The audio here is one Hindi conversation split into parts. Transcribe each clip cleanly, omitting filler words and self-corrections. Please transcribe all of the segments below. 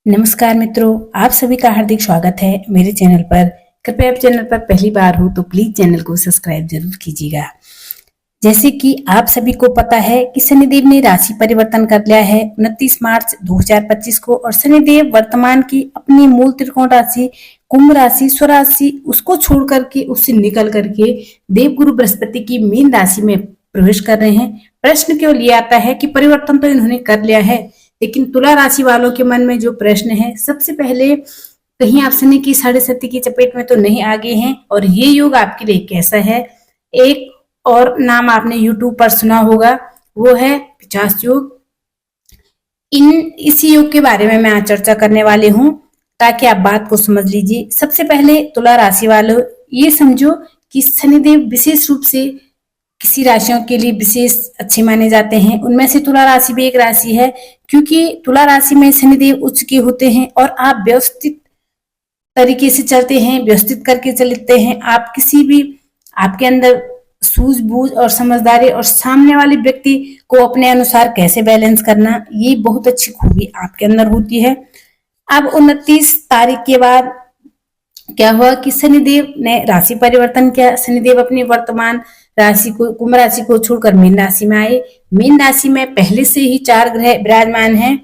नमस्कार मित्रों, आप सभी का हार्दिक स्वागत है मेरे चैनल पर। कृपया आप चैनल पर पहली बार हो तो प्लीज चैनल को सब्सक्राइब जरूर कीजिएगा। जैसे कि आप सभी को पता है कि शनिदेव ने राशि परिवर्तन कर लिया है 29 मार्च 2025 को, और शनिदेव वर्तमान की अपनी मूल त्रिकोण राशि कुंभ राशि स्वराशि उसको छोड़ करके उससे निकल करके देवगुरु बृहस्पति की मीन राशि में प्रवेश कर रहे हैं। प्रश्न केवल ये आता है कि परिवर्तन तो इन्होंने कर लिया है, लेकिन तुला राशि वालों के मन में जो प्रश्न है, सबसे पहले कहीं आप शनि की साढ़े सती की चपेट में तो नहीं आ गए हैं, और ये योग आपके लिए कैसा है। एक और नाम आपने यूट्यूब पर सुना होगा, वो है 50 योग। इसी योग के बारे में मैं आज चर्चा करने वाली हूँ, ताकि आप बात को समझ लीजिए। सबसे पहले तुला राशि वालों, ये समझो कि शनिदेव विशेष रूप से किसी राशियों के लिए विशेष अच्छे माने जाते हैं। उनमें से तुला राशि भी एक राशि है, क्योंकि तुला राशि में शनिदेव उच्च के होते हैं और आप व्यवस्थित तरीके से चलते हैं, व्यवस्थित करके चलते हैं। आप किसी भी, आपके अंदर सूझबूझ और समझदारी और सामने वाले व्यक्ति को अपने अनुसार कैसे बैलेंस करना, ये बहुत अच्छी खूबी आपके अंदर होती है। अब 29 तारीख के बाद क्या हुआ कि शनिदेव ने राशि परिवर्तन किया। शनिदेव अपनी वर्तमान राशि को, कुंभ राशि को छोड़कर मीन राशि में आए। मीन राशि में पहले से ही 4 ग्रह विराजमान हैं,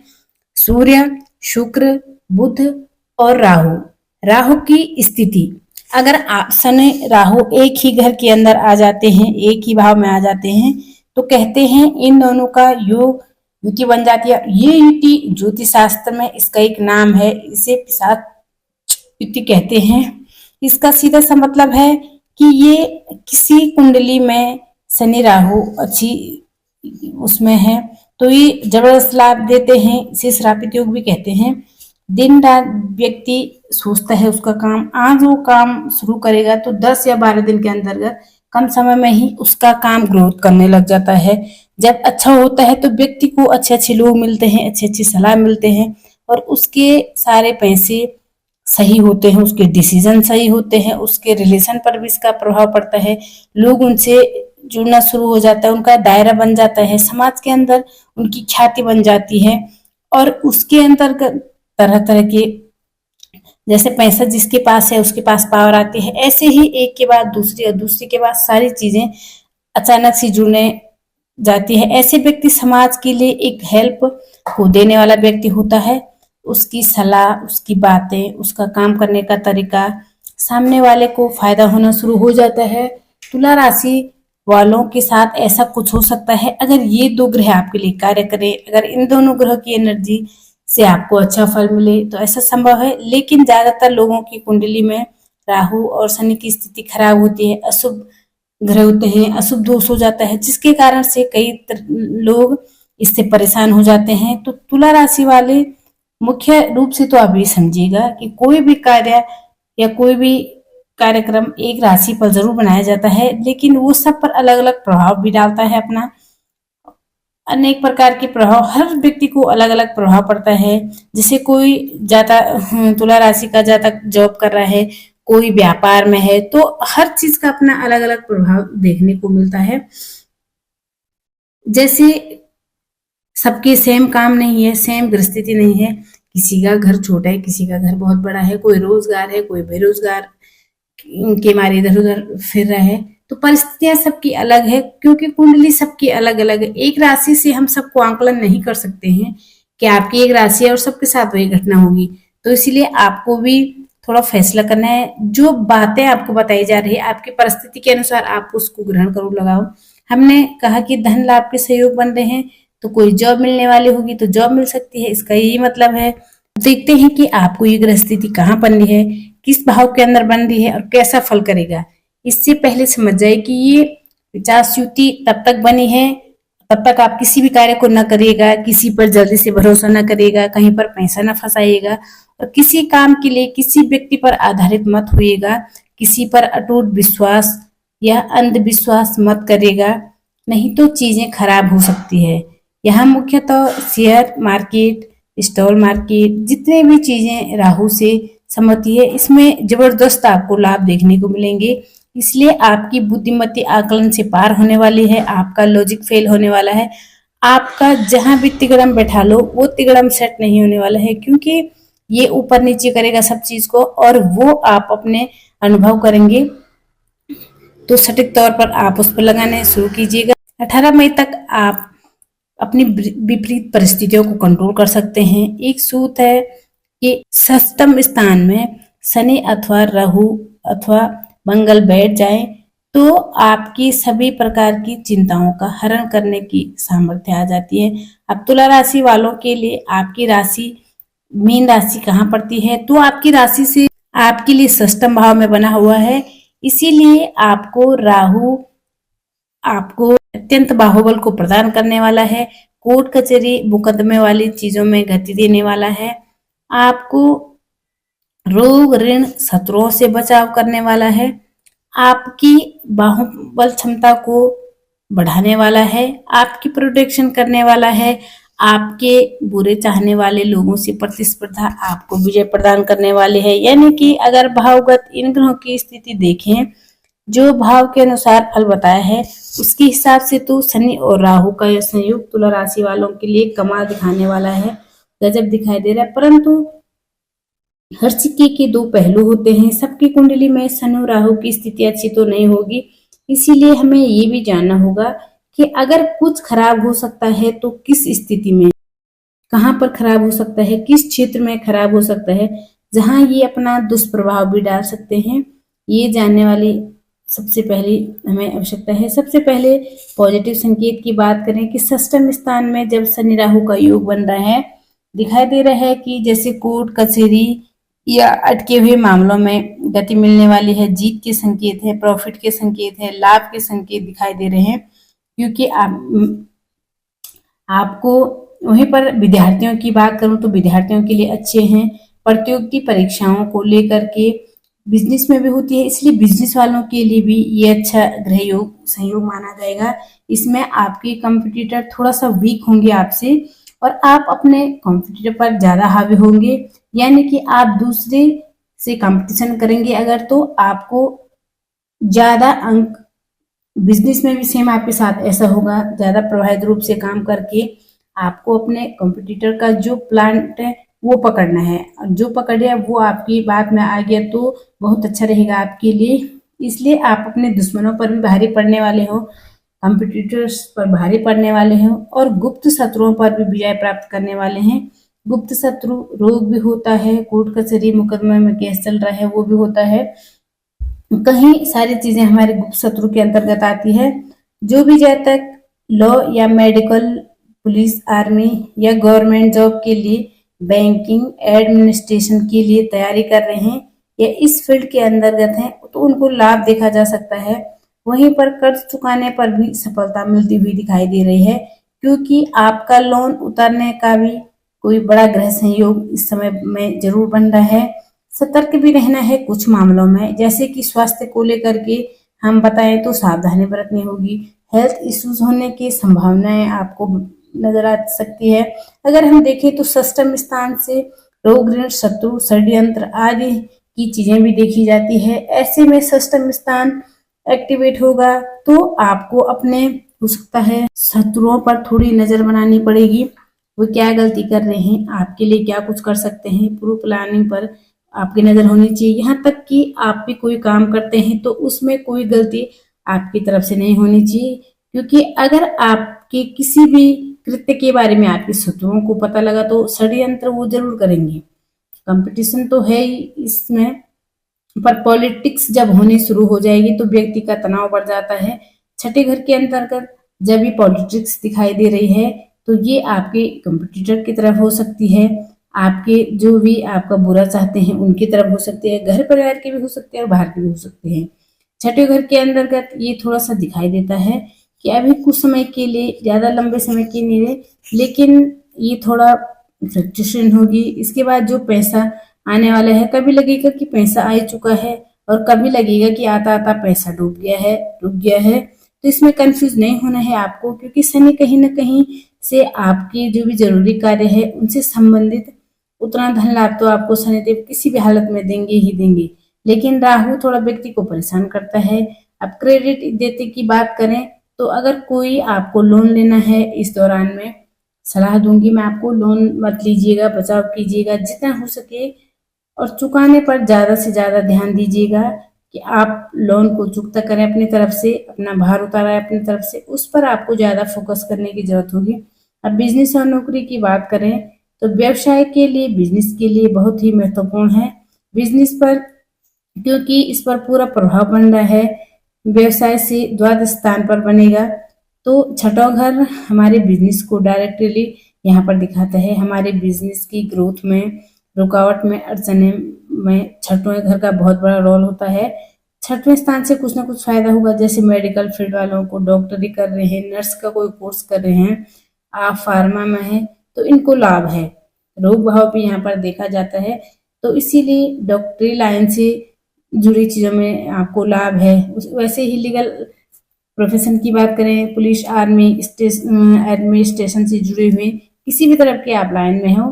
सूर्य, शुक्र, बुध और राहु। राहु की स्थिति, अगर आप शनि राहु एक ही घर के अंदर आ जाते हैं, एक ही भाव में आ जाते हैं, तो कहते हैं इन दोनों का योग युति बन जाती है। ये युति ज्योतिष शास्त्र में इसका एक नाम है, इसे पिशाच युति कहते हैं। इसका सीधा सा मतलब है कि ये किसी कुंडली में शनि राहु अच्छी उसमें है तो ये जबरदस्त लाभ देते हैं। इसे श्रापित योग भी कहते हैं। दिन रात व्यक्ति सोचता है उसका काम, आज वो काम शुरू करेगा तो 10 या 12 दिन के अंतर्गत कम समय में ही उसका काम ग्रोथ करने लग जाता है। जब अच्छा होता है तो व्यक्ति को अच्छे अच्छे लोग मिलते हैं, अच्छी अच्छी सलाह मिलते हैं, और उसके सारे पैसे सही होते हैं, उसके डिसीजन सही होते हैं, उसके रिलेशन पर भी इसका प्रभाव पड़ता है। लोग उनसे जुड़ना शुरू हो जाता है, उनका दायरा बन जाता है, समाज के अंदर उनकी ख्याति बन जाती है, और उसके अंतर्गत तरह तरह के, जैसे पैसा जिसके पास है उसके पास पावर आती है, ऐसे ही एक के बाद दूसरी और दूसरी के बाद सारी चीजें अचानक से जुड़ने जाती है। ऐसे व्यक्ति समाज के लिए एक हेल्प को देने वाला व्यक्ति होता है। उसकी सलाह, उसकी बातें, उसका काम करने का तरीका सामने वाले को फायदा होना शुरू हो जाता है। तुला राशि वालों के साथ ऐसा कुछ हो सकता है अगर ये 2 ग्रह आपके लिए कार्य करें, अगर इन दोनों ग्रह की एनर्जी से आपको अच्छा फल मिले तो ऐसा संभव है। लेकिन ज्यादातर लोगों की कुंडली में राहु और शनि की स्थिति खराब होती है, अशुभ ग्रह होते हैं, अशुभ दोष हो जाता है, जिसके कारण से कई लोग इससे परेशान हो जाते हैं। तो तुला राशि वाले मुख्य रूप से तो आप ये समझिएगा कि कोई भी कार्य या कोई भी कार्यक्रम एक राशि पर जरूर बनाया जाता है, लेकिन वो सब पर अलग अलग प्रभाव भी डालता है अपना। अनेक प्रकार के प्रभाव, हर व्यक्ति को अलग अलग प्रभाव पड़ता है। जैसे कोई ज्यादा तुला राशि का ज्यादा जॉब कर रहा है, कोई व्यापार में है, तो हर चीज का अपना अलग अलग प्रभाव देखने को मिलता है। जैसे सबके सेम काम नहीं है, सेम परिस्थिति नहीं है। किसी का घर छोटा है, किसी का घर बहुत बड़ा है, कोई रोजगार है, कोई बेरोजगार के मारे इधर उधर फिर रहा है। तो परिस्थितियां सबकी अलग है, क्योंकि कुंडली सबकी अलग अलग है। एक राशि से हम सबको आंकलन नहीं कर सकते हैं कि आपकी एक राशि है और सबके साथ वही घटना होगी। तो इसीलिए आपको भी थोड़ा फैसला करना है। जो बातें आपको बताई जा रही है आपकी परिस्थिति के अनुसार आप उसको ग्रहण करो, लगाओ। हमने कहा कि धन लाभ के सहयोग बन रहे हैं, तो कोई जॉब मिलने वाली होगी तो जॉब मिल सकती है, इसका यही मतलब है। देखते हैं कि आपको ये ग्रह स्थिति कहाँ बन रही है, किस भाव के अंदर बन रही है और कैसा फल करेगा। इससे पहले समझ जाए कि ये 50 युति तब तक बनी है तब तक आप किसी भी कार्य को न करिएगा, किसी पर जल्दी से भरोसा न करिएगा, कहीं पर पैसा न फंसाइएगा, और किसी काम के लिए किसी व्यक्ति पर आधारित मत होइएगा, किसी पर अटूट विश्वास या अंधविश्वास मत करिएगा, नहीं तो चीजें खराब हो सकती है। यहाँ मुख्यतः शेयर मार्केट, स्टॉक मार्केट, जितने भी चीजें राहु से संबंधी है, इसमें जबरदस्त आपको लाभ देखने को मिलेंगे। इसलिए आपकी बुद्धिमती आकलन से पार होने वाली है, आपका लॉजिक फेल होने वाला है, आपका जहां भी तिगड़म बैठा लो वो तिगड़म सेट नहीं होने वाला है, क्योंकि ये ऊपर नीचे करेगा सब चीज को, और वो आप अपने अनुभव करेंगे तो सटीक तौर पर आप उस पर लगाने शुरू कीजिएगा। 18 मई तक आप अपनी विपरीत परिस्थितियों को कंट्रोल कर सकते हैं। एक सूत्र है कि षष्ठम स्थान में शनि अथवा राहु अथवा मंगल बैठ जाए तो आपकी सभी प्रकार की चिंताओं का हरण करने की सामर्थ्य आ जाती है। अब तुला राशि वालों के लिए आपकी राशि मीन राशि कहाँ पड़ती है, तो आपकी राशि से आपके लिए षष्ठम भाव में बना हुआ है, इसीलिए आपको राहु आपको अत्यंत बाहुबल को प्रदान करने वाला है। कोर्ट कचहरी मुकदमे वाली चीजों में गति देने वाला है। आपको रोग ऋण शत्रुओं से बचाव करने वाला है। आपकी बाहुबल क्षमता को बढ़ाने वाला है। आपकी प्रोटेक्शन करने वाला है। आपके बुरे चाहने वाले लोगों से प्रतिस्पर्धा आपको विजय प्रदान करने वाले है। यानी कि अगर भावगत इन ग्रहों की स्थिति देखें, जो भाव के अनुसार फल बताया है उसके हिसाब से तो शनि और राहु का यह संयोग तुला राशि वालों के लिए कमाल दिखाने वाला है, गजब दिखाई दे रहा है। परंतु हर सिक्के के दो पहलू होते हैं। सबकी कुंडली में शनि राहु की स्थिति अच्छी तो नहीं होगी, इसीलिए हमें ये भी जानना होगा कि अगर कुछ खराब हो सकता है तो किस स्थिति में, कहाँ पर खराब हो सकता है, किस क्षेत्र में खराब हो सकता है, जहां ये अपना दुष्प्रभाव भी डाल सकते हैं। ये जानने वाली सबसे पहले हमें आवश्यकता है। सबसे पहले पॉजिटिव संकेत की बात करें कि षष्ठम स्थान में जब शनि राहु का योग बन रहा है, दिखाई दे रहा है कि जैसे कोर्ट कचहरी या अटके हुए मामलों में गति मिलने वाली है, जीत के संकेत है, प्रॉफिट के संकेत है, लाभ के संकेत दिखाई दे रहे हैं। क्योंकि आपको वहीं पर विद्यार्थियों की बात करूं तो विद्यार्थियों के लिए अच्छे हैं। प्रतियोगिता परीक्षाओं को लेकर के बिजनेस में भी होती है, इसलिए बिजनेस वालों के लिए भी ये अच्छा ग्रह योग संयोग माना जाएगा। इसमें आपके कंपटीटर थोड़ा सा वीक होंगे आपसे और आप अपने कंपटीटर पर ज्यादा हावी होंगे, यानी कि आप दूसरे से कंपटीशन करेंगे अगर, तो आपको ज्यादा अंक, बिजनेस में भी सेम आपके साथ ऐसा होगा, ज्यादा प्रभावित रूप से काम करके आपको अपने कंपटीटर का जो प्लांट है वो पकड़ना है, और जो पकड़े वो आपकी बात में आ गया तो बहुत अच्छा रहेगा आपके लिए। इसलिए आप अपने दुश्मनों पर भी भारी पड़ने वाले हो, कंपटीटर्स पर भारी पड़ने वाले हो, और गुप्त शत्रुओं पर भी विजय प्राप्त करने वाले हैं। गुप्त शत्रु रोग भी होता है, कोर्ट कचहरी मुकदमे में केस चल रहा है वो भी होता है, कहीं सारी चीजें हमारे गुप्त शत्रु के अंतर्गत आती है। जो भी जातक लॉ या मेडिकल, पुलिस, आर्मी या गवर्नमेंट जॉब के लिए, बैंकिंग, एडमिनिस्ट्रेशन के लिए तैयारी कर रहे हैं या इस फील्ड के अंतर्गत हैं, तो उनको लाभ देखा जा सकता है। वहीं पर कर्ज चुकाने पर भी सफलता मिलती हुई दिखाई दे रही है, क्योंकि आपका लोन उतारने का भी कोई बड़ा ग्रह संयोग इस समय में जरूर बन रहा है। सतर्क भी रहना है कुछ मामलों में, जैसे कि स्वास्थ्य को लेकर के हम बताएं तो सावधानी बरतनी होगी। हेल्थ इश्यूज होने की संभावनाएं आपको नजर आ सकती है। अगर हम देखें तो षष्ठम स्थान से रोग ऋण शत्रु षड्यंत्र आदि की चीजें भी देखी जाती है। ऐसे में षष्ठम स्थान एक्टिवेट होगा तो आपको अपने, हो सकता है शत्रुओं पर थोड़ी नजर बनानी पड़ेगी, वो क्या गलती कर रहे हैं, आपके लिए क्या कुछ कर सकते हैं, पूर्व प्लानिंग पर आपकी नजर होनी चाहिए। यहाँ तक कि आप भी कोई काम करते हैं तो उसमें कोई गलती आपकी तरफ से नहीं होनी चाहिए, क्योंकि अगर आपके किसी भी कृत्य के बारे में आपके शत्रुओं को पता लगा तो षड्यंत्र वो जरूर करेंगे। कंपटीशन तो है ही इसमें, पर पॉलिटिक्स जब होनी शुरू हो जाएगी तो व्यक्ति का तनाव बढ़ जाता है। छठे घर के अंतर्गत जब भी पॉलिटिक्स दिखाई दे रही है तो ये आपके कंपटीटर की तरफ हो सकती है, आपके जो भी आपका बुरा चाहते हैं उनकी तरफ हो सकती है, घर परिवार के भी हो सकते हैं और बाहर के भी हो सकते हैं। छठे घर के अंतर्गत ये थोड़ा सा दिखाई देता है कि अभी कुछ समय के लिए, ज्यादा लंबे समय के लिए, लेकिन ये थोड़ा फ्लक्चुएशन होगी। इसके बाद जो पैसा आने वाला है, कभी लगेगा कि पैसा आ चुका है और कभी लगेगा कि आता आता पैसा डूब गया है, रुक गया है। तो इसमें कंफ्यूज नहीं होना है आपको, क्योंकि शनि कहीं ना कहीं से आपके जो भी जरूरी कार्य है उनसे संबंधित उतना धन लाभ तो आपको शनिदेव किसी भी हालत में देंगे ही देंगे। लेकिन राहु थोड़ा व्यक्ति को परेशान करता है। अब क्रेडिट देते की बात करें तो अगर कोई आपको लोन लेना है इस दौरान में, सलाह दूंगी मैं आपको, लोन मत लीजिएगा, बचाव कीजिएगा जितना हो सके, और चुकाने पर ज़्यादा से ज़्यादा ध्यान दीजिएगा कि आप लोन को चुकता करें अपनी तरफ से, अपना भार उतारा है अपनी तरफ से, उस पर आपको ज़्यादा फोकस करने की जरूरत होगी। अब बिजनेस और नौकरी की बात करें तो व्यवसाय के लिए, बिजनेस के लिए बहुत ही महत्वपूर्ण है बिजनेस पर, क्योंकि इस पर पूरा प्रभाव बन रहा है। व्यवसाय से द्वादश स्थान पर बनेगा, तो छठवां घर हमारे बिजनेस को डायरेक्टली यहाँ पर दिखाता है। हमारे बिजनेस की ग्रोथ में, रुकावट में, अड़चने में छठवें घर का बहुत बड़ा रोल होता है। छठवें स्थान से कुछ ना कुछ फायदा होगा, जैसे मेडिकल फील्ड वालों को, डॉक्टरी कर रहे हैं, नर्स का कोई कोर्स कर रहे हैं, आप फार्मा में हैं तो इनको लाभ है। रोग भाव भी यहाँ पर देखा जाता है, तो इसीलिए डॉक्टरी लाइन से जुड़ी चीजों में आपको लाभ है। वैसे ही लीगल प्रोफेशन की बात करें, पुलिस, आर्मी, एडमिनिस्ट्रेशन से जुड़े हुए किसी भी तरह के आप लाइन में हो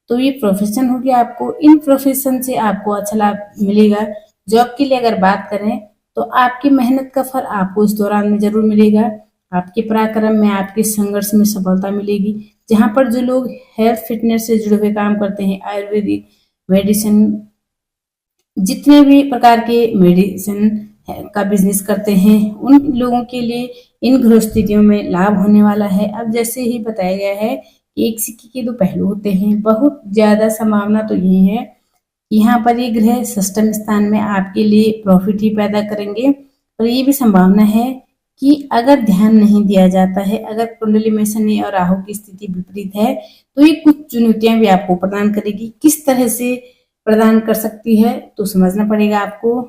तो ये प्रोफेशन हो गया आपको। इन प्रोफेशन से आपको अच्छा लाभ मिलेगा। जॉब के लिए अगर बात करें तो आपकी मेहनत का फल आपको इस दौरान में जरूर मिलेगा। आपके पराक्रम में, आपके संघर्ष में सफलता मिलेगी। जहाँ पर जो लोग हेल्थ फिटनेस से जुड़े हुए काम करते हैं, आयुर्वेदिक मेडिसिन, जितने भी प्रकार के मेडिसिन का बिजनेस करते हैं, उन लोगों के लिए इन गृह स्थितियों में लाभ होने वाला है। अब जैसे ही बताया गया है कि एक सिक्के के दो पहलू होते हैं, बहुत ज्यादा संभावना तो यही है यहाँ पर ये ग्रह षष्ठम स्थान में आपके लिए प्रॉफिट ही पैदा करेंगे, और ये भी संभावना है कि अगर ध्यान नहीं दिया जाता है, अगर कुंडली में शनि और राहु की स्थिति विपरीत है तो ये कुछ चुनौतियां भी आपको प्रदान करेगी। किस तरह से प्रदान कर सकती है तो समझना पड़ेगा आपको।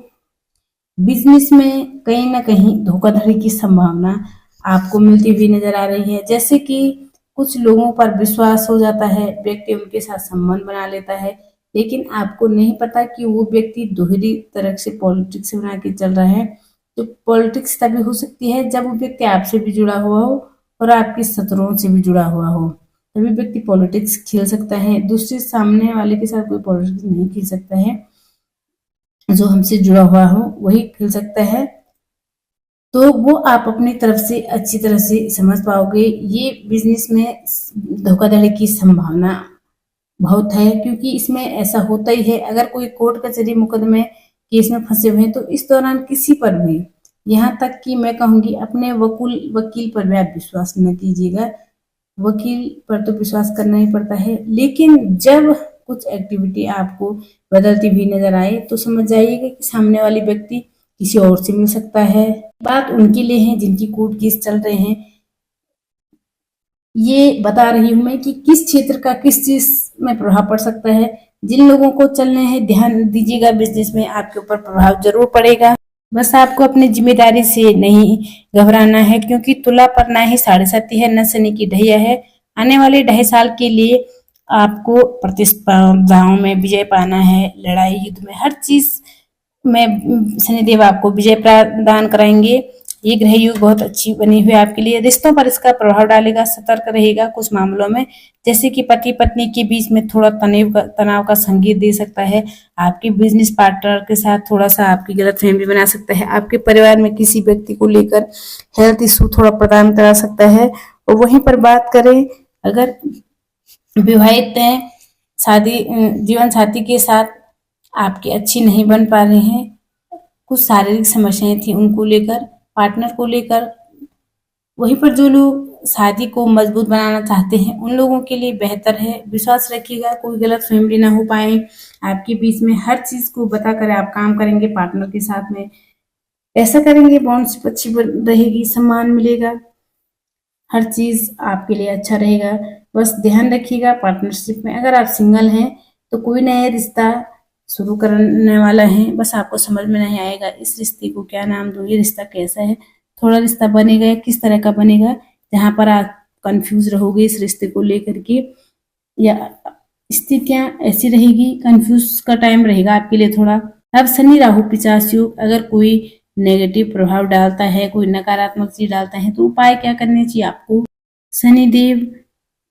बिजनेस में कहीं ना कहीं धोखाधड़ी की संभावना आपको मिलती हुई नजर आ रही है, जैसे कि कुछ लोगों पर विश्वास हो जाता है, व्यक्ति उनके साथ संबंध बना लेता है, लेकिन आपको नहीं पता कि वो व्यक्ति दोहरी तरह से पॉलिटिक्स बना के चल रहा है। तो पॉलिटिक्स तभी हो सकती है जब वो व्यक्ति आपसे भी जुड़ा हुआ हो और आपके शत्रुओं से भी जुड़ा हुआ हो, तभी व्यक्ति पॉलिटिक्स खेल सकता है। दूसरे सामने वाले के साथ कोई पॉलिटिक्स नहीं खेल सकता है, जो हमसे जुड़ा हुआ हो वही खेल सकता है। तो वो आप अपनी तरफ से अच्छी तरह से समझ पाओगे। ये बिजनेस में धोखाधड़ी की संभावना बहुत है, क्योंकि इसमें ऐसा होता ही है। अगर कोई कोर्ट कचहरी मुकदमे केस में फंसे हुए हैं तो इस दौरान किसी पर भी, यहाँ तक कि मैं कहूंगी अपने वकील पर भी आप विश्वास न कीजिएगा। वकील पर तो विश्वास करना ही पड़ता है, लेकिन जब कुछ एक्टिविटी आपको बदलती हुई नजर आए तो समझ जाइएगा कि सामने वाली व्यक्ति किसी और से मिल सकता है। बात उनके लिए है जिनकी कोर्ट केस चल रहे हैं। ये बता रही हूं मैं कि किस क्षेत्र का किस चीज में प्रभाव पड़ सकता है। जिन लोगों को चलने हैं ध्यान दीजिएगा, बिजनेस में आपके ऊपर प्रभाव जरूर पड़ेगा। बस आपको अपनी जिम्मेदारी से नहीं घबराना है, क्योंकि तुला पर ना ही साढ़े साती है, न शनि की ढैया है। आने वाले 2.5 साल के लिए आपको प्रतिस्पर्धाओं में विजय पाना है। लड़ाई युद्ध में हर चीज में शनिदेव आपको विजय प्रदान कराएंगे। ये ग्रह योग बहुत अच्छी बनी हुई है आपके लिए। रिश्तों पर इसका प्रभाव डालेगा, सतर्क रहेगा कुछ मामलों में, जैसे कि पति पत्नी के बीच में थोड़ा तनाव का संकेत दे सकता है। आपके बिजनेस पार्टनर के साथ थोड़ा सा आपकी गलतफहमी बना सकता है। आपके परिवार में किसी व्यक्ति को लेकर हेल्थ इशू थोड़ा प्रदान करा सकता है। और वहीं पर बात करें, अगर विवाहित हैं, शादी जीवन साथी के साथ आपकी अच्छी नहीं बन पा रही हैं, कुछ शारीरिक समस्याएं थी उनको लेकर, पार्टनर को लेकर, वहीं पर जो लोग शादी को मजबूत बनाना चाहते हैं उन लोगों के लिए बेहतर है। विश्वास रखिएगा, कोई गलत फहमी ना हो पाए आपके बीच में। हर चीज को बताकर आप काम करेंगे पार्टनर के साथ में, ऐसा करेंगे बॉन्डिंग अच्छी रहेगी, सम्मान मिलेगा, हर चीज आपके लिए अच्छा रहेगा। बस ध्यान रखिएगा पार्टनरशिप में। अगर आप सिंगल हैं तो कोई नया रिश्ता शुरू करने वाला है, बस आपको समझ में नहीं आएगा इस रिश्ते को क्या नाम दूं, ये रिश्ता कैसा है, थोड़ा रिश्ता बनेगा या किस तरह का बनेगा, जहां पर आप कंफ्यूज रहोगे इस रिश्ते को लेकर के, या स्थितियां ऐसी रहेगी, कंफ्यूज का टाइम रहेगा आपके लिए थोड़ा। अब शनि राहु पिशाच योग अगर कोई नेगेटिव प्रभाव डालता है, कोई नकारात्मक चीज डालता है, तो उपाय क्या करने चाहिए आपको? शनिदेव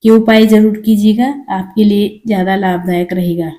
के उपाय जरूर कीजिएगा, आपके लिए ज्यादा लाभदायक रहेगा।